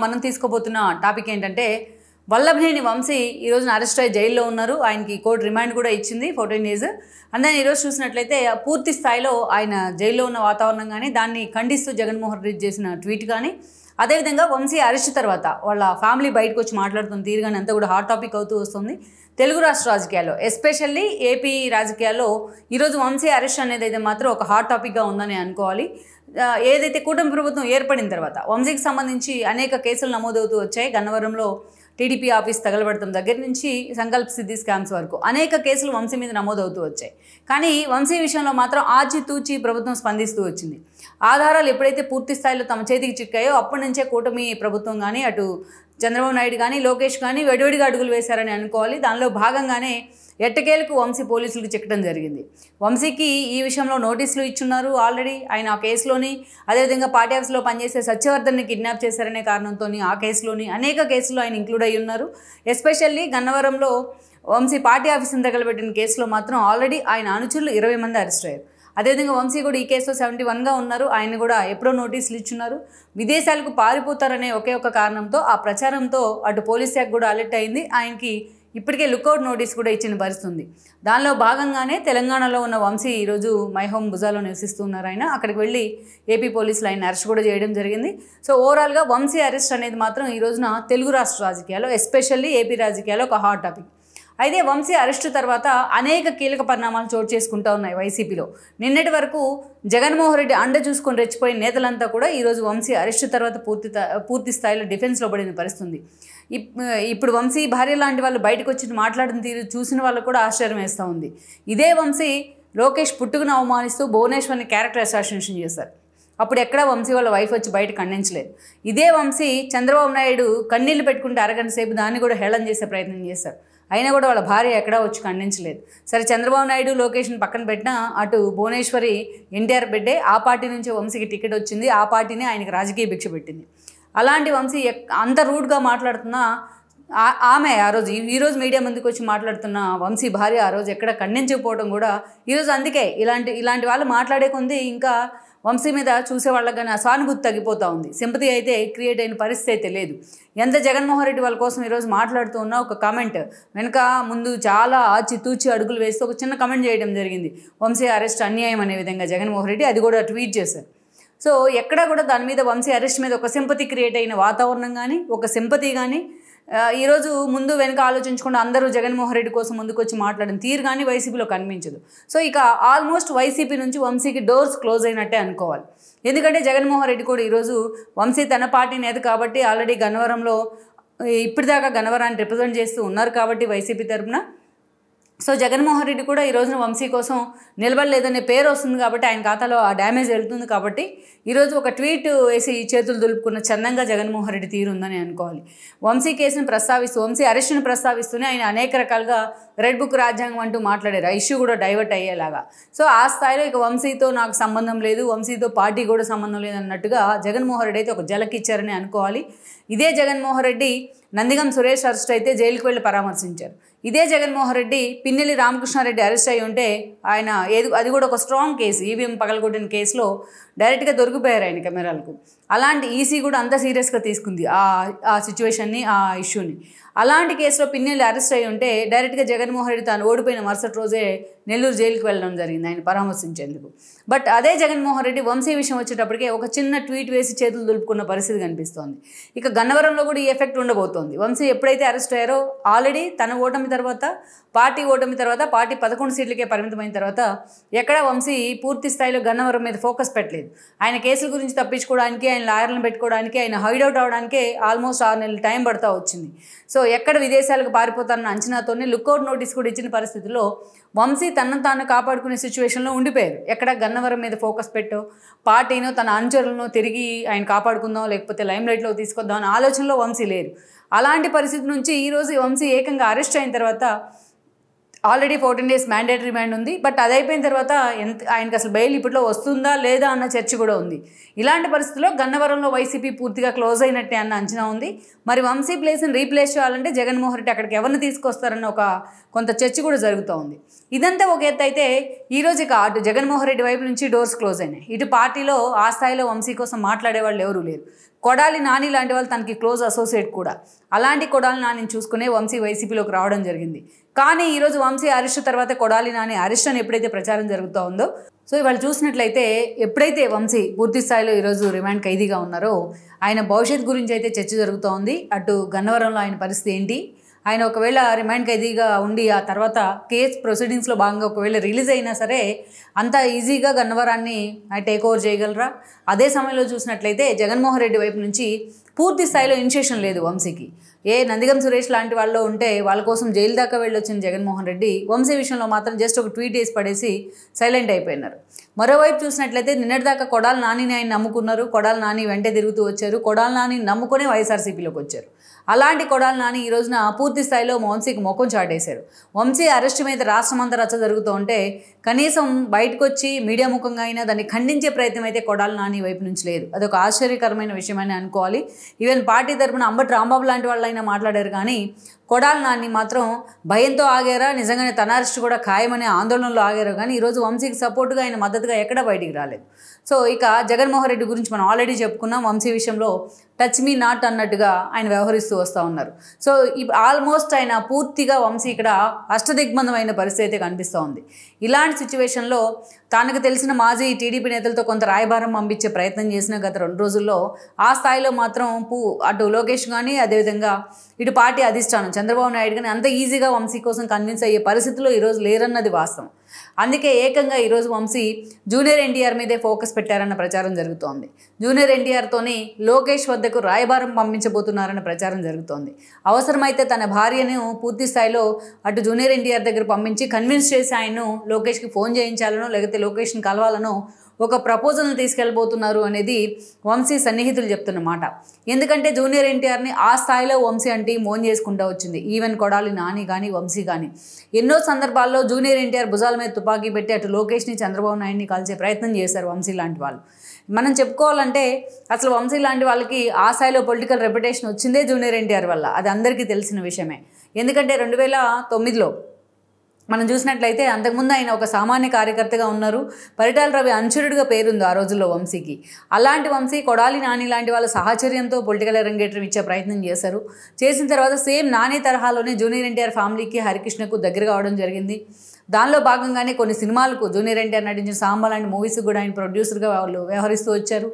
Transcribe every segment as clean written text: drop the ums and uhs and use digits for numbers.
మనం తీసుకోబోతున్న టాపిక్ ఏంటంటే వల్లభనేని వంశీ ఈ రోజున అరెస్ట్ అయ్యి జైల్లో ఉన్నారు. ఆయనకి కోర్టు రిమాండ్ కూడా ఇచ్చింది 14 డేస్. అండ్ ఈ రోజు చూసినట్లయితే పూర్తి స్థాయిలో ఆయన జైల్లో ఉన్న వాతావరణం కానీ దాన్ని ఖండిస్తూ జగన్మోహన్ రెడ్డి చేసిన ట్వీట్ కానీ అదేవిధంగా వంశీ అరెస్ట్ తర్వాత వాళ్ళ ఫ్యామిలీ బయటకు వచ్చి మాట్లాడుతున్న తీరు కానీ అంతా కూడా హాట్ టాపిక్ అవుతూ వస్తుంది తెలుగు రాష్ట్ర రాజకీయాల్లో, ఎస్పెషల్లీ ఏపీ రాజకీయాల్లో. ఈరోజు వంశీ అరెస్ట్ అనేది అయితే మాత్రం ఒక హాట్ టాపిక్గా ఉందని అనుకోవాలి. ఏదైతే కూటమి ప్రభుత్వం ఏర్పడిన తర్వాత వంశీకి సంబంధించి అనేక కేసులు నమోదవుతూ వచ్చాయి. గన్నవరంలో టీడీపీ ఆఫీస్ తగలబెడతాం దగ్గర నుంచి సంకల్ప్ సిద్ధి స్కామ్స్ వరకు అనేక కేసులు వంశీ మీద నమోదవుతూ వచ్చాయి. కానీ వంశీ విషయంలో మాత్రం ఆచితూచి ప్రభుత్వం స్పందిస్తూ వచ్చింది. ఆధారాలు ఎప్పుడైతే పూర్తి స్థాయిలో తమ చేతికి చిక్కాయో అప్పటి నుంచే కూటమి ప్రభుత్వం కానీ అటు చంద్రబాబు నాయుడు కానీ లోకేష్ కానీ వెడివడిగా అడుగులు వేశారని అనుకోవాలి. దానిలో భాగంగానే ఎట్టకేలకు వంశీ పోలీసులకు చిక్కడం జరిగింది. వంశీకి ఈ విషయంలో నోటీసులు ఇచ్చున్నారు ఆల్రెడీ. ఆయన ఆ కేసులోని అదేవిధంగా పార్టీ ఆఫీస్లో పనిచేసే సత్యవర్ధన్ని కిడ్నాప్ చేశారనే కారణంతో ఆ కేసులోని అనేక కేసులు ఆయన ఇంక్లూడ్ అయ్యి ఉన్నారు. ఎస్పెషల్లీ గన్నవరంలో వంశీ పార్టీ ఆఫీస్ని తగలబెట్టిన కేసులో మాత్రం ఆల్రెడీ ఆయన అనుచరులు 20 మంది అరెస్ట్ అయ్యారు. అదేవిధంగా వంశీ కూడా ఈ కేసులో 71గా ఉన్నారు. ఆయన కూడా ఎప్పుడో నోటీసులు ఇచ్చున్నారు. విదేశాలకు పారిపోతారనే ఒకే ఒక కారణంతో ఆ ప్రచారంతో అటు పోలీస్ శాఖ కూడా అలర్ట్ అయింది. ఆయనకి ఇప్పటికే లుకౌట్ నోటీస్ కూడా ఇచ్చిన పరిస్థితి ఉంది. దానిలో భాగంగానే తెలంగాణలో ఉన్న వంశీ ఈరోజు మై హోమ్ భుజాలో నివసిస్తున్నారు. ఆయన అక్కడికి వెళ్ళి ఏపీ పోలీసులు ఆయన అరెస్ట్ కూడా చేయడం జరిగింది. సో ఓవరాల్గా వంశీ అరెస్ట్ అనేది మాత్రం ఈ రోజున తెలుగు రాష్ట్ర రాజకీయాల్లో ఎస్పెషల్లీ ఏపీ రాజకీయాల్లో ఒక హాట్ టాపిక్. అయితే వంశీ అరెస్టు తర్వాత అనేక కీలక పరిణామాలు చోటు చేసుకుంటూ ఉన్నాయి వైసీపీలో. నిన్నటి వరకు జగన్మోహన్ రెడ్డి అండ చూసుకొని రెచ్చిపోయిన నేతలంతా కూడా ఈరోజు వంశీ అరెస్టు తర్వాత పూర్తి స్థాయిలో డిఫెన్స్లో పడిన పరిస్థితుంది. ఇప్పుడు వంశీ భార్య లాంటి వాళ్ళు బయటకు వచ్చి మాట్లాడిన తీరు చూసిన వాళ్ళకు కూడా ఆశ్చర్యం వేస్తూ ఉంది. ఇదే వంశీ లోకేష్ పుట్టుకును అవమానిస్తూ భువనేశ్వర్ని క్యారెక్టర్ అసాసినేషన్ చేశారు. అప్పుడు ఎక్కడ వంశీ వాళ్ళ వైఫ్ వచ్చి బయట ఖండించలేదు. ఇదే వంశీ చంద్రబాబు నాయుడు కన్నీళ్లు పెట్టుకుంటే అరగంట సేపు దాన్ని కూడా హేళన చేసే ప్రయత్నం చేశారు. అయినా కూడా వాళ్ళ భార్య ఎక్కడా వచ్చి ఖండించలేదు. సరే, చంద్రబాబు నాయుడు లొకేషన్ పక్కన పెట్టినా అటు భువనేశ్వరి ఎన్టీఆర్ బిడ్డే, ఆ పార్టీ నుంచి వంశీకి టికెట్ వచ్చింది, ఆ పార్టీనే ఆయనకి రాజకీయ భిక్ష పెట్టింది. అలాంటి వంశీ అంత రూడ్గా మాట్లాడుతున్నా ఆమె ఆ రోజు ఈరోజు మీడియా ముందుకు వచ్చి మాట్లాడుతున్న వంశీ భార్య ఆ రోజు ఎక్కడ ఖండించకపోవడం కూడా ఈరోజు అందుకే ఇలాంటి వాళ్ళు మాట్లాడే కొంది ఇంకా వంశీ మీద చూసే వాళ్ళకి కానీ సానుభూతి తగ్గిపోతూ ఉంది. సింపతి అయితే క్రియేట్ అయిన పరిస్థితి అయితే లేదు. ఎంత జగన్మోహన్ రెడ్డి వాళ్ళ కోసం ఈరోజు మాట్లాడుతూ ఉన్న ఒక కామెంట్ వెనుక ముందు చాలా ఆచితూచి అడుగులు వేస్తూ ఒక చిన్న కామెంట్ చేయడం జరిగింది. వంశీ అరెస్ట్ అన్యాయం అనే విధంగా జగన్మోహన్ రెడ్డి అది కూడా ట్వీట్ చేశారు. సో ఎక్కడ కూడా దాని మీద వంశీ అరెస్ట్ మీద ఒక సింపతి క్రియేట్ అయిన వాతావరణం కానీ ఒక సింపతి కానీ ఈరోజు ముందు వెనుక ఆలోచించకుండా అందరూ జగన్మోహన్ రెడ్డి కోసం ముందుకు వచ్చి మాట్లాడిన తీరు కానీ వైసీపీలో కనిపించదు. సో ఇక ఆల్మోస్ట్ వైసీపీ నుంచి వంశీకి డోర్స్ క్లోజ్ అయినట్టే అనుకోవాలి. ఎందుకంటే జగన్మోహన్ రెడ్డి కూడా ఈరోజు వంశీ తన పార్టీ నేత కాబట్టి ఆల్రెడీ గన్నవరంలో ఇప్పటిదాకా గన్నవరాన్ని రిప్రజెంట్ చేస్తూ ఉన్నారు కాబట్టి వైసీపీ తరఫున. సో జగన్మోహన్ రెడ్డి కూడా ఈ రోజున వంశీ కోసం నిలబడలేదనే పేరు వస్తుంది కాబట్టి ఆయన ఖాతాలో ఆ డ్యామేజ్ వెళ్తుంది కాబట్టి ఈరోజు ఒక ట్వీట్ వేసి చేతులు దులుపుకున్న చందంగా జగన్మోహన్ రెడ్డి తీరు ఉందని అనుకోవాలి. వంశీ కేసును ప్రస్తావిస్తూ వంశీ అరెస్టును ప్రస్తావిస్తూనే ఆయన అనేక రకాలుగా రెడ్ బుక్ రాజ్యాంగం అంటూ మాట్లాడారు. ఆ ఇష్యూ కూడా డైవర్ట్ అయ్యేలాగా. సో ఆ స్థాయిలో ఇక వంశీతో నాకు సంబంధం లేదు, వంశీతో పార్టీ కూడా సంబంధం లేదు అన్నట్టుగా జగన్మోహన్ రెడ్డి అయితే ఒక జలక్ ఇచ్చారని అనుకోవాలి. ఇదే జగన్మోహన్ రెడ్డి నందిగం సురేష్ అరెస్ట్ అయితే జైలుకు వెళ్ళి పరామర్శించారు. ఇదే జగన్మోహన్ రెడ్డి పిన్నెల్లి రామకృష్ణారెడ్డి అరెస్ట్ అయ్యి ఉంటే ఆయన అది కూడా ఒక స్ట్రాంగ్ కేసు, ఈవీఎం పగలగొట్టిన కేసులో డైరెక్ట్గా దొరికిపోయారు ఆయన కెమెరాలకు. అలాంటి ఈసీ కూడా అంత సీరియస్గా తీసుకుంది ఆ సిచ్యువేషన్ని, ఆ ఇష్యూని. అలాంటి కేసులో పిన్నెల్లి అరెస్ట్ అయ్యి ఉంటే డైరెక్ట్గా జగన్మోహన్ రెడ్డి తాను ఓడిపోయిన మరుసటి రోజే నెల్లూరు జైలుకి వెళ్ళడం జరిగింది ఆయన పరామర్శించేందుకు. బట్ అదే జగన్మోహన్ రెడ్డి వంశీ విషయం వచ్చేటప్పటికే ఒక చిన్న ట్వీట్ వేసి చేతులు దులుపుకున్న పరిస్థితి కనిపిస్తోంది. ఇక గన్నవరంలో కూడా ఈ ఎఫెక్ట్ ఉండబోతోంది. వంశీ ఎప్పుడైతే అరెస్ట్ అయ్యారో ఆల్రెడీ తన ఓటమి తర్వాత పార్టీ 11 సీట్లకే పరిమితమైన తర్వాత ఎక్కడ వంశీ పూర్తి స్థాయిలో గన్నవరం మీద ఫోకస్ పెట్టలేదు. ఆయన కేసుల గురించి తప్పించుకోవడానికి, ఆయన లాయర్లను పెట్టుకోవడానికి, ఆయన హైడౌట్ అవడానికే ఆల్మోస్ట్ 6 నెలలు టైం పడుతూ వచ్చింది. సో ఎక్కడ విదేశాలకు పారిపోతారన్న అంచనాతోనే లుక్అవుట్ నోటీస్ కూడా ఇచ్చిన పరిస్థితుల్లో వంశీ తనను తాను కాపాడుకునే సిచ్యువేషన్లో ఉండిపోయారు. ఎక్కడ గన్నవరం మీద ఫోకస్ పెట్టో పార్టీనో తన అనుచరులను తిరిగి ఆయన కాపాడుకుందాం లేకపోతే లైమ్ లైట్లో తీసుకొద్దాం అనే ఆలోచనలో వంశీ లేరు. అలాంటి పరిస్థితి నుంచి ఈరోజు వంశీ ఏకంగా అరెస్ట్ అయిన తర్వాత ఆల్రెడీ 14 days మ్యాండేటరీ రిమాండ్ ఉంది. బట్ అది అయిపోయిన తర్వాత ఆయనకి అసలు బెయిల్ ఇప్పట్లో వస్తుందా లేదా అన్న చర్చ కూడా ఉంది. ఇలాంటి పరిస్థితుల్లో గన్నవరంలో వైసీపీ పూర్తిగా క్లోజ్ అయినట్టే అన్న అంచనా ఉంది. మరి వంశీ ప్లేస్ని రీప్లేస్ చేయాలంటే జగన్మోహన్ రెడ్డి అక్కడికి ఎవరిని తీసుకొస్తారన్న కొంత చర్చ కూడా జరుగుతూ ఉంది. ఇదంతా ఒక ఎత్తు అయితే ఈరోజు ఇక అటు జగన్మోహన్ రెడ్డి వైపు నుంచి డోర్స్ క్లోజ్ అయినాయి. ఇటు పార్టీలో ఆ స్థాయిలో వంశీ కోసం మాట్లాడే వాళ్ళు ఎవరూ లేరు. కొడాలి నాని లాంటి వాళ్ళు తనకి క్లోజ్ అసోసియేట్ కూడా. అలాంటి కొడాలి నానిని చూసుకునే వంశీ వైసీపీలోకి రావడం జరిగింది. కానీ ఈరోజు వంశీ అరెస్ట్ తర్వాత కొడాలి నాని అరెస్ట్ అని ఎప్పుడైతే ప్రచారం జరుగుతూ ఉందో, సో ఇవాళ చూసినట్లయితే ఎప్పుడైతే వంశీ పూర్తి స్థాయిలో ఈరోజు రిమాండ్ ఖైదీగా ఉన్నారో ఆయన భవిష్యత్ గురించి అయితే చర్చ జరుగుతూ ఉంది. అటు గన్నవరంలో ఆయన పరిస్థితి ఏంటి, ఆయన ఒకవేళ రిమాండ్ ఖైదీగా ఉండి ఆ తర్వాత కేస్ ప్రొసీడింగ్స్లో భాగంగా ఒకవేళ రిలీజ్ అయినా సరే అంత ఈజీగా గన్నవరాన్ని టేక్ ఓవర్ చేయగలరా? అదే సమయంలో చూసినట్లయితే జగన్మోహన్ రెడ్డి వైపు నుంచి పూర్తి స్థాయిలో ఇనిషియేషన్ లేదు వంశీకి. నందిగం సురేష్ లాంటి వాళ్ళు ఉంటే వాళ్ళ కోసం జైలు దాకా వెళ్ళొచ్చిన జగన్మోహన్ రెడ్డి వంశీ విషయంలో మాత్రం జస్ట్ ఒక ట్వీట్ వేసి పడేసి సైలెంట్ అయిపోయినారు. మరోవైపు చూసినట్లయితే నిన్నటిదాకా కొడాలి నానిని ఆయన నమ్ముకున్నారు. కొడాలి నాని వెంటే తిరుగుతూ వచ్చారు. కొడాలి నాని నమ్ముకునే వైఎస్ఆర్సీపీలోకి వచ్చారు. అలాంటి కొడాలి నాని ఈ రోజున పూర్తి స్థాయిలో వంశీకి ముఖం చాటేశారు. వంశీ అరెస్ట్ మీద రాష్ట్రమంతా రచ్చ జరుగుతూ ఉంటే కనీసం బయటకు వచ్చి మీడియా ముఖంగా అయినా దాన్ని ఖండించే ప్రయత్నం అయితే కొడాలి నాని వైపు నుంచి లేదు. అదొక ఆశ్చర్యకరమైన విషయమని అనుకోవాలి. ఈవెన్ పార్టీ తరపున అంబటి రాంబాబు లాంటి వాళ్ళైనా మాట్లాడారు. కానీ కొడాలి నాని మాత్రం భయంతో ఆగారా, నిజంగానే తన అరెస్ట్ కూడా ఖాయమనే ఆందోళనలో ఆగారు. కానీ ఈరోజు వంశీకి సపోర్టుగా ఆయన మద్దతుగా ఎక్కడా బయటికి రాలేదు. సో ఇక జగన్మోహన్ రెడ్డి గురించి మనం ఆల్రెడీ చెప్పుకున్నాం. వంశీ విషయంలో టచ్ మీ నాట్ అన్నట్టుగా ఆయన వ్యవహరిస్తూ వస్తూ ఉన్నారు. సో ఆల్మోస్ట్ ఆయన పూర్తిగా వంశీ ఇక్కడ అష్టదిగ్బంధమైన పరిస్థితి అయితే కనిపిస్తూ ఉంది. ఇలాంటి సిచ్యువేషన్లో తనకు తెలిసిన మాజీ టీడీపీ నేతలతో కొంత రాయబారం పంపించే ప్రయత్నం చేసిన గత 2 రోజుల్లో ఆ స్థాయిలో మాత్రం అటు లోకేష్ కానీ అదేవిధంగా ఇటు పార్టీ అధిష్టానం చంద్రబాబు నాయుడు కానీ అంత ఈజీగా వంశీ కోసం కన్విన్స్ అయ్యే పరిస్థితిలో ఈరోజు లేరన్నది వాస్తవం. అందుకే ఏకంగా ఈరోజు వంశీ జూనియర్ ఎన్టీఆర్ మీదే ఫోకస్ పెట్టారన్న ప్రచారం జరుగుతోంది. జూనియర్ ఎన్టీఆర్తోని లోకేష్ వద్దకు రాయబారం పంపించబోతున్నారన్న ప్రచారం జరుగుతోంది. అవసరమైతే తన భార్యను పూర్తి స్థాయిలో అటు జూనియర్ ఎన్టీఆర్ దగ్గర పంపించి కన్విన్స్ చేసి ఆయన్ను లోకేష్కి ఫోన్ చేయించాలనో లేకపోతే లోకేష్ని కలవాలనో ఒక ప్రపోజల్ని తీసుకెళ్ళబోతున్నారు అనేది వంశీ సన్నిహితులు చెప్తున్నమాట. ఎందుకంటే జూనియర్ ఎన్టీఆర్ని ఆ స్థాయిలో వంశీ అంటే మోన్ చేసుకుంటూ వచ్చింది. ఈవెన్ కొడాలి నాని కానీ వంశీ కానీ ఎన్నో సందర్భాల్లో జూనియర్ ఎన్టీఆర్ భుజాల మీద తుపాకీ పెట్టి అటు లోకేష్ని చంద్రబాబు నాయుడిని కలిసే ప్రయత్నం చేశారు వంశీ లాంటి వాళ్ళు. మనం చెప్పుకోవాలంటే అసలు వంశీ లాంటి వాళ్ళకి ఆ స్థాయిలో పొలిటికల్ రెప్యుటేషన్ వచ్చిందే జూనియర్ ఎన్టీఆర్ వల్ల. అది అందరికీ తెలిసిన విషయమే. ఎందుకంటే 2009లో మనం చూసినట్లయితే అంతకుముందు ఆయన ఒక సామాన్య కార్యకర్తగా ఉన్నారు. పరిటాల రవి అనుచరుడిగా పేరుంది ఆ రోజుల్లో వంశీకి. అలాంటి వంశీ కొడాలి నాని లాంటి వాళ్ళ సాహచర్యంతో పొలిటికల్ అరంగేట్రం ఇచ్చే ప్రయత్నం చేశారు. చేసిన తర్వాత సేమ్ నాని తరహాలోనే జూనియర్ ఎన్టీఆర్ ఫ్యామిలీకి హరికృష్ణకు దగ్గర కావడం జరిగింది. దానిలో భాగంగానే కొన్ని సినిమాలకు జూనియర్ ఎన్టీఆర్ నటించిన సాంబా లాంటి మూవీస్ కూడా ఆయన ప్రొడ్యూసర్గా వాళ్ళు వ్యవహరిస్తూ వచ్చారు.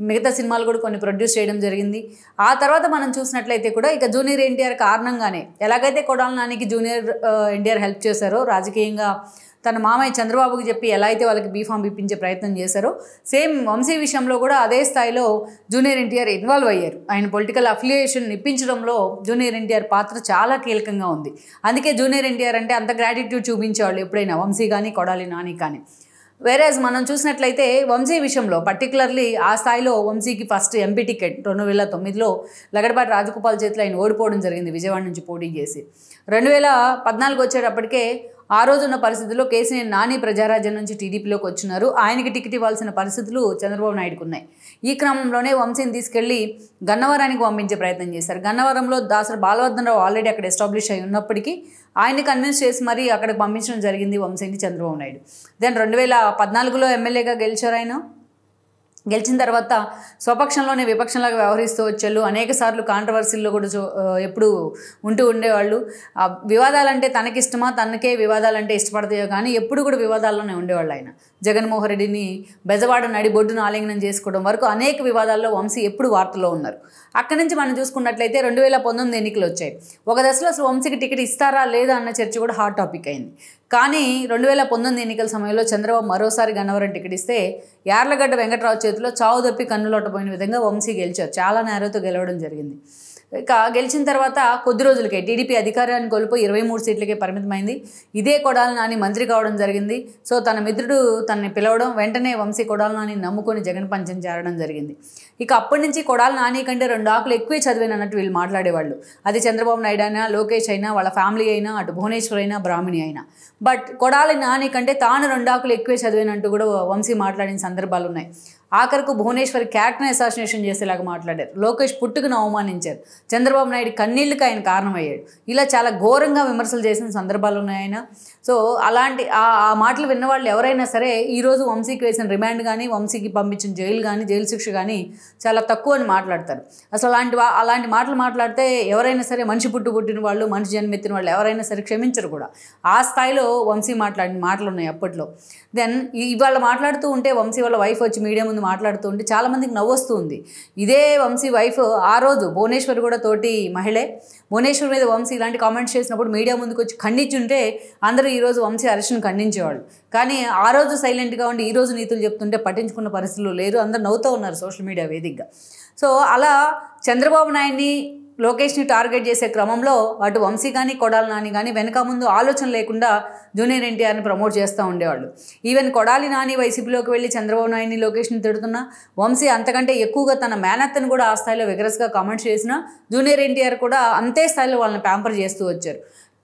మిగతా సినిమాలు కూడా కొన్ని ప్రొడ్యూస్ చేయడం జరిగింది. ఆ తర్వాత మనం చూసినట్లయితే కూడా ఇక జూనియర్ ఎన్టీఆర్ కారణంగానే ఎలాగైతే కొడాలి నానికి జూనియర్ ఎన్టీఆర్ హెల్ప్ చేశారో రాజకీయంగా తన మామయ్య చంద్రబాబుకి చెప్పి ఎలా అయితే వాళ్ళకి బీఫామ్ ఇప్పించే ప్రయత్నం చేశారో సేమ్ వంశీ విషయంలో కూడా అదే స్థాయిలో జూనియర్ ఎన్టీఆర్ ఇన్వాల్వ్ అయ్యారు. ఆయన పొలిటికల్ అఫిలియేషన్ ఇప్పించడంలో జూనియర్ ఎన్టీఆర్ పాత్ర చాలా కీలకంగా ఉంది. అందుకే జూనియర్ ఎన్టీఆర్ అంటే అంత గ్రాటిట్యూడ్ చూపించేవాళ్ళు ఎప్పుడైనా వంశీ కానీ కొడాలి నాని కానీ. వేరేజ్ మనం చూసినట్లయితే వంశీ విషయంలో పర్టికులర్లీ ఆ స్థాయిలో వంశీకి ఫస్ట్ ఎంపీ టికెట్ 2009లో లగడపాటి రాజగోపాల్ చేతిలో ఆయన ఓడిపోవడం జరిగింది విజయవాడ నుంచి పోటీ చేసి. 2014 వచ్చేటప్పటికే ఆ రోజున్న పరిస్థితుల్లో కేసీఆర్ నాని ప్రజారాజ్యం నుంచి టీడీపీలోకి వచ్చినారు. ఆయనకి టికెట్ ఇవ్వాల్సిన పరిస్థితులు చంద్రబాబు నాయుడుకు ఉన్నాయి. ఈ క్రమంలోనే వంశీని తీసుకెళ్లి గన్నవరానికి పంపించే ప్రయత్నం చేశారు. గన్నవరంలో దాసరి బాలవర్ధనరావు ఆల్రెడీ అక్కడ ఎస్టాబ్లిష్ అయి ఉన్నప్పటికీ ఆయన్ని కన్విన్స్ చేసి మరీ అక్కడికి పంపించడం జరిగింది వంశీని చంద్రబాబు నాయుడు. దెన్ 2014లో ఎమ్మెల్యేగా గెలిచారు. ఆయన గెలిచిన తర్వాత స్వపక్షంలోనే విపక్షంలాగా వ్యవహరిస్తూ వచ్చారు. అనేక సార్లు కాంట్రవర్సీల్లో కూడా ఎప్పుడు ఉంటూ ఉండేవాళ్ళు. వివాదాలంటే తనకిష్టమా, తనకే వివాదాలంటే ఇష్టపడతాయో కానీ ఎప్పుడు కూడా వివాదాల్లోనే ఉండేవాళ్ళు. ఆయన జగన్మోహన్ రెడ్డిని బెజవాడ నడిబొడ్డును ఆలింగనం చేసుకోవడం వరకు అనేక వివాదాల్లో వంశీ ఎప్పుడు వార్తల్లో ఉన్నారు. అక్కడి నుంచి మనం చూసుకున్నట్లయితే 2019 ఎన్నికలు వచ్చాయి. ఒక దశలో అసలు వంశీకి టికెట్ ఇస్తారా లేదా అన్న చర్చ కూడా హాట్ టాపిక్ అయింది. కానీ 2019 ఎన్నికల సమయంలో చంద్రబాబు మరోసారి గన్నవరం టికెట్ ఇస్తే యార్లగడ్డ వెంకట్రావు చేతిలో చావు తప్పి కన్నులోటపోయిన విధంగా వంశీ గెలిచారు. చాలా నేరతో గెలవడం జరిగింది. ఇక గెలిచిన తర్వాత కొద్ది రోజులకే టీడీపీ అధికారాన్ని కోల్పోయి 23 సీట్లకే పరిమితమైంది. ఇదే కొడాలి నాని మంత్రి కావడం జరిగింది. సో తన మిత్రుడు తనని పిలవడం, వెంటనే వంశీ కొడాలి నాని నమ్ముకొని జగన్ పంచం చేరడం జరిగింది. ఇక అప్పటి నుంచి కొడాలి నాని కంటే 2 ఆకులు ఎక్కువే చదివానన్నట్టు వీళ్ళు మాట్లాడేవాళ్ళు. అది చంద్రబాబు నాయుడు అయినా, లోకేష్ అయినా, వాళ్ళ ఫ్యామిలీ అయినా, అటు భువనేశ్వర్ అయినా, బ్రాహ్మణి అయినా. బట్ కొడాలి నాని కంటే తాను 2 ఆకులు ఎక్కువే చదివానంటూ కూడా వంశీ మాట్లాడిన సందర్భాలు ఉన్నాయి. ఆఖరకు భువనేశ్వర్ క్యారెక్టర్ని అసాసినేషన్ చేసేలాగా మాట్లాడారు. లోకేష్ పుట్టుకును అవమానించారు. చంద్రబాబు నాయుడు కన్నీళ్ళకి ఆయన కారణమయ్యాడు. ఇలా చాలా ఘోరంగా విమర్శలు చేసిన సందర్భాలు ఉన్నాయి ఆయన. సో అలాంటి ఆ మాటలు విన్నవాళ్ళు ఎవరైనా సరే ఈరోజు వంశీకి వేసిన రిమాండ్ కానీ, వంశీకి పంపించిన జైలు కానీ, జైలు శిక్ష కానీ చాలా తక్కువ అని మాట్లాడతారు. అసలు అలాంటి మాటలు మాట్లాడితే ఎవరైనా సరే మనిషి పుట్టిన వాళ్ళు, మనిషి జన్మెత్తిన వాళ్ళు ఎవరైనా సరే క్షమించరు కూడా. ఆ స్థాయిలో వంశీ మాట్లాడిన మాటలు ఉన్నాయి అప్పట్లో. దెన్ ఇవాళ మాట్లాడుతూ ఉంటే వంశీ వాళ్ళ వైఫ్ వచ్చి మీడియా ముందు మాట్లాడుతూ ఉంటే చాలామందికి నవ్వొస్తూ ఉంది. ఇదే వంశీ వైఫ్ ఆ రోజు భువనేశ్వర్ కూడా తోటి మహిళే. భువనేశ్వర్ మీద వంశీ ఇలాంటి కామెంట్స్ చేసినప్పుడు మీడియా ముందుకు వచ్చి ఖండించుంటే అందరూ ఈరోజు వంశీ అరెస్ట్ను ఖండించేవాళ్ళు. కానీ ఆ రోజు సైలెంట్గా ఉండి ఈరోజు నీతులు చెప్తుంటే పట్టించుకున్న పరిస్థితులు లేరు. అందరూ నవ్వుతూ ఉన్నారు సోషల్ మీడియా వేదికగా. సో అలా చంద్రబాబు నాయుడిని, లోకేష్ని టార్గెట్ చేసే క్రమంలో అటు వంశీ కానీ, కొడాలి నాని కానీ వెనక ముందు ఆలోచన లేకుండా జూనియర్ ఎన్టీఆర్ని ప్రమోట్ చేస్తూ ఉండేవాళ్ళు. ఈవెన్ కొడాలి నాని వైసీపీలోకి వెళ్ళి చంద్రబాబు నాయుడిని, లోకేష్ని తిడుతున్నా, వంశీ అంతకంటే ఎక్కువగా తన మేనత్తను కూడా ఆ స్థాయిలో విగరస్గా కామెంట్స్ చేసినా జూనియర్ ఎన్టీఆర్ కూడా అంతే స్థాయిలో వాళ్ళని ప్యాంపర్ చేస్తూ వచ్చారు.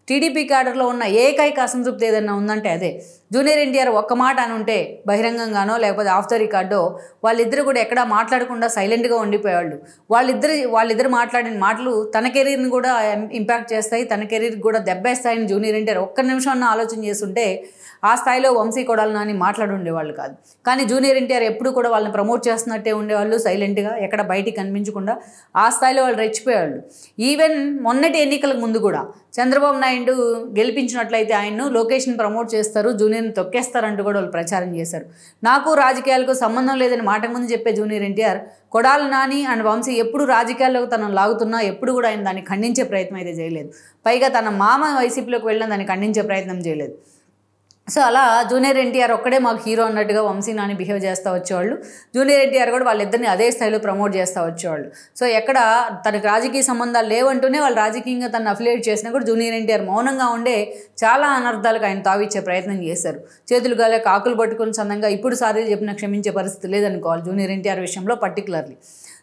టీడీపీ క్యాడర్లో ఉన్న ఏకైక అసంతృప్తి ఏదైనా ఉందంటే అదే. జూనియర్ ఎన్టీఆర్ ఒక్క మాట అనుంటే బహిరంగంగానో లేకపోతే ఆఫ్ ద రికార్డో వాళ్ళిద్దరు కూడా ఎక్కడా మాట్లాడకుండా సైలెంట్గా ఉండిపోయేవాళ్ళు. వాళ్ళిద్దరు మాట్లాడిన మాటలు తన కెరీర్ని కూడా ఇంపాక్ట్ చేస్తాయి, తన కెరీర్కి కూడా దెబ్బేస్తాయని జూనియర్ ఎన్టీఆర్ ఒక్క నిమిషం అన్న ఆలోచన చేస్తుంటే ఆ స్థాయిలో వంశీ కొడాలి నాని మాట్లాడి ఉండేవాళ్ళు కాదు. కానీ జూనియర్ ఎన్టీఆర్ ఎప్పుడు కూడా వాళ్ళని ప్రమోట్ చేస్తున్నట్టే ఉండేవాళ్ళు, సైలెంట్గా ఎక్కడ బయటికి కనిపించకుండా. ఆ స్థాయిలో వాళ్ళు రెచ్చిపోయేవాళ్ళు. ఈవెన్ మొన్నటి ఎన్నికలకు ముందు కూడా చంద్రబాబు నాయుడు గెలిపించినట్లయితే ఆయన్ను లోకేష్ని ప్రమోట్ చేస్తారు, జూనియర్ని తొక్కేస్తారంటూ కూడా వాళ్ళు ప్రచారం చేశారు. నాకు రాజకీయాలకు సంబంధం లేదని మాట ముందు చెప్పే జూనియర్ ఎన్టీఆర్ కొడాలి నాని అండ్ వంశీ ఎప్పుడు రాజకీయాల్లోకి తనను లాగుతున్నా ఎప్పుడు కూడా ఆయన దాన్ని ఖండించే ప్రయత్నం అయితే చేయలేదు. పైగా తన మామ వైసీపీలోకి వెళ్ళిన దాన్ని ఖండించే ప్రయత్నం చేయలేదు. సో అలా జూనియర్ ఎన్టీఆర్ ఒక్కడే మాకు హీరో అన్నట్టుగా వంశీ నాని బిహేవ్ చేస్తూ వచ్చేవాళ్ళు. జూనియర్ ఎన్టీఆర్ కూడా వాళ్ళిద్దరిని అదే స్థాయిలో ప్రమోట్ చేస్తూ వచ్చేవాళ్ళు. సో ఎక్కడ తనకు రాజకీయ సంబంధాలు లేవంటూనే వాళ్ళు రాజకీయంగా తను అఫిలియేట్ చేసినా కూడా జూనియర్ ఎన్టీఆర్ మౌనంగా ఉండే చాలా అనర్థాలకు ఆయన తావిచ్చే ప్రయత్నం చేశారు. చేతులు గాలే కాకులు పట్టుకుని చందంగా ఇప్పుడు సారీలు చెప్పినా క్షమించే పరిస్థితి లేదనుకోవాలి జూనియర్ ఎన్టీఆర్ విషయంలో పర్టికులర్లీ.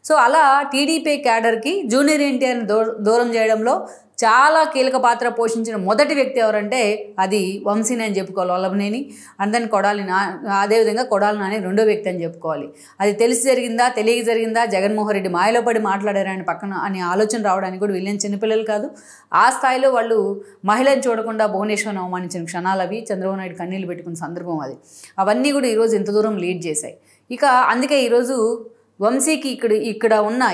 సో అలా టీడీపీ క్యాడర్కి జూనియర్ ఎన్టీఆర్ని దూరం చేయడంలో చాలా కీలక పాత్ర పోషించిన మొదటి వ్యక్తి ఎవరంటే అది వంశీని అని చెప్పుకోవాలి, వల్లభనేని. అండ్ దెన్ అదేవిధంగా కొడాలి నాని రెండో వ్యక్తి అని చెప్పుకోవాలి. అది తెలిసి జరిగిందా, తెలియక జరిగిందా, జగన్మోహన్ రెడ్డి మాయలో పడి మాట్లాడారని పక్కన అనే ఆలోచన రావడానికి కూడా వీళ్ళని చిన్నపిల్లలు కాదు. ఆ స్థాయిలో వాళ్ళు మహిళను చూడకుండా భువనేశ్వర్ని అవమానించిన క్షణాలు అవి. చంద్రబాబు నాయుడు కన్నీళ్ళు పెట్టుకున్న సందర్భం అది. అవన్నీ కూడా ఈరోజు ఇంత దూరం లీడ్ చేశాయి. ఇక అందుకే ఈరోజు వంశీకి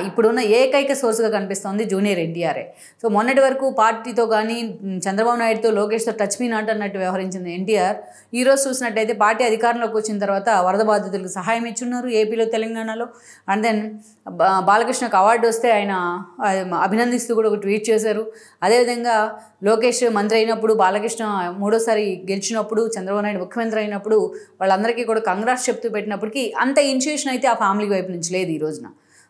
ఇప్పుడున్న ఏకైక సోర్స్గా కనిపిస్తోంది జూనియర్ ఎన్టీఆర్ఏ. సో మొన్నటి వరకు పార్టీతో కానీ చంద్రబాబు నాయుడుతో, లోకేష్తో టచ్ మీ నాట్ అన్నట్టు వ్యవహరించిన ఎన్టీఆర్ ఈరోజు చూసినట్టయితే పార్టీ అధికారంలోకి వచ్చిన తర్వాత వరద బాధితులకు సహాయం ఇచ్చున్నారు ఏపీలో, తెలంగాణలో. అండ్ దెన్ బాలకృష్ణకు అవార్డు వస్తే ఆయన అభినందిస్తూ కూడా ఒక ట్వీట్ చేశారు. అదేవిధంగా లోకేష్ మంత్రి అయినప్పుడు, బాలకృష్ణ మూడోసారి గెలిచినప్పుడు, చంద్రబాబు నాయుడు ముఖ్యమంత్రి అయినప్పుడు వాళ్ళందరికీ కూడా కంగ్రాట్స్ చెప్తూ పెట్టినప్పటికీ అంత ఇనిషియేషన్ అయితే ఆ ఫ్యామిలీ వైపు నుంచి లేదు ఈ రోజున.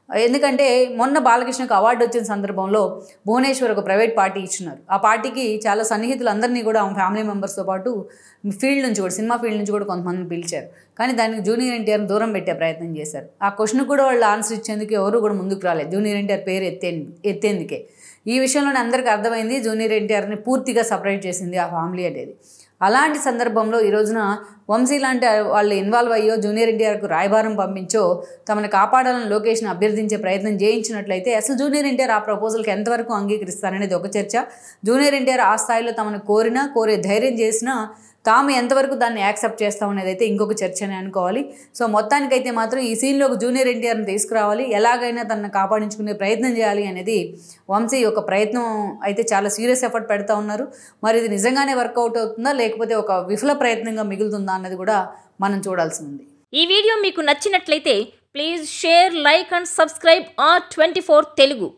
ఎందుకంటే మొన్న బాలకృష్ణకు అవార్డు వచ్చిన సందర్భంలో భువనేశ్వర్ ఒక ప్రైవేట్ పార్టీ ఇచ్చినారు. ఆ పార్టీకి చాలా సన్నిహితులందరినీ కూడా ఫ్యామిలీ మెంబర్స్తో పాటు ఫీల్డ్ నుంచి కూడా, సినిమా ఫీల్డ్ నుంచి కూడా కొంతమందిని పిలిచారు. కానీ దానికి జూనియర్ ఎన్టీఆర్ని దూరం పెట్టే ప్రయత్నం చేశారు. ఆ క్వశ్చన్ కూడా వాళ్ళు ఆన్సర్ ఇచ్చేందుకు ఎవరు కూడా ముందుకు రాలేదు, జూనియర్ ఎన్టీఆర్ పేరు ఎత్తేందుకే. ఈ విషయంలోనే అందరికీ అర్థమైంది జూనియర్ ఎన్టీఆర్ని పూర్తిగా సపరేట్ చేసింది ఆ ఫ్యామిలీ అనేది. అలాంటి సందర్భంలో ఈ రోజున వంశీ లాంటి వాళ్ళు ఇన్వాల్వ్ అయ్యో, జూనియర్ ఎన్టీఆర్కు రాయబారం పంపించో తమను కాపాడాలని లోకేష్ని అభ్యర్థించే ప్రయత్నం చేయించినట్లయితే అసలు జూనియర్ ఎన్టీఆర్ ఆ ప్రపోజల్కి ఎంతవరకు అంగీకరిస్తారనేది ఒక చర్చ. జూనియర్ ఎన్టీఆర్ ఆ స్థాయిలో తమను కోరే ధైర్యం చేసినా తాము ఎంతవరకు దాన్ని యాక్సెప్ట్ చేస్తామనేది అయితే ఇంకొక చర్చనే అనుకోవాలి. సో మొత్తానికైతే మాత్రం ఈ సీన్లోకి జూనియర్ ఎన్టీఆర్ని తీసుకురావాలి, ఎలాగైనా తనను కాపాడించుకునే ప్రయత్నం చేయాలి అనేది వంశీ ఒక ప్రయత్నం అయితే చాలా సీరియస్ ఎఫర్ట్ పెడతా ఉన్నారు. మరి ఇది నిజంగానే వర్కౌట్ అవుతుందా లేకపోతే ఒక విఫల ప్రయత్నంగా మిగులుతుందా అన్నది కూడా మనం చూడాల్సి ఉంది. ఈ వీడియో మీకు నచ్చినట్లయితే please share, like and subscribe R24 Telugu.